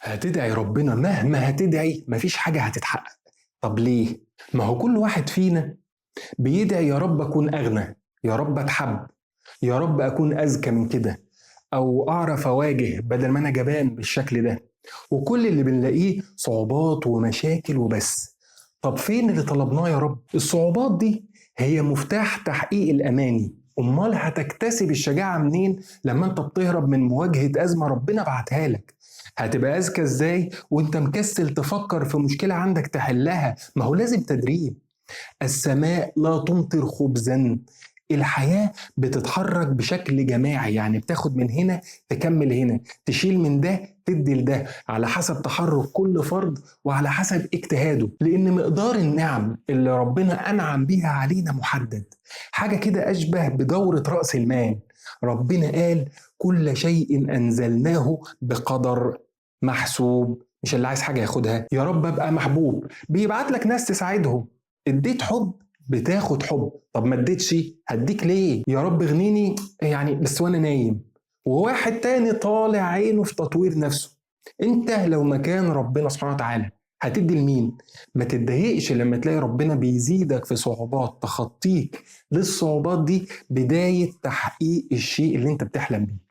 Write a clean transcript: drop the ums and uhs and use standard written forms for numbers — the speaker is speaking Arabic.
هتدعي ربنا مهما هتدعي مفيش حاجة هتتحقق. طب ليه؟ ما هو كل واحد فينا بيدعي يا رب أكون أغنى، يا رب أتحب، يا رب أكون أذكى من كده، أو أعرف أواجه بدل ما أنا جبان بالشكل ده. وكل اللي بنلاقيه صعوبات ومشاكل وبس. طب فين اللي طلبناه يا رب؟ الصعوبات دي هي مفتاح تحقيق الأماني. أمال هتكتسب الشجاعة منين لما أنت بتهرب من مواجهة أزمة ربنا بعتها لك؟ هتبقى أذكى إزاي وأنت مكسل تفكر في مشكلة عندك تحلها؟ ما هو لازم تدريب. السماء لا تمطر خبزا. الحياة بتتحرك بشكل جماعي، يعني بتاخد من هنا تكمل هنا، تشيل من ده تدي لده، على حسب تحرك كل فرد وعلى حسب اجتهاده، لأن مقدار النعم اللي ربنا أنعم بيها علينا محدد. حاجة كده أشبه بدورة رأس المال. ربنا قال كل شيء أنزلناه بقدر محسوب. مش اللي عايز حاجة ياخدها. يا رب أبقى محبوب، بيبعت لك ناس تساعدهم. اديت حب بتاخد حب. طب ما اديتش هديك ليه؟ يا رب اغنيني يعني بس وانا نايم. وواحد تاني طالع عينه في تطوير نفسه. انت لو مكان ربنا سبحانه وتعالى هتدي لمين؟ ما تتضايقش لما تلاقي ربنا بيزيدك في صعوبات تخطيك للصعوبات دي بداية تحقيق الشيء اللي انت بتحلم بيه.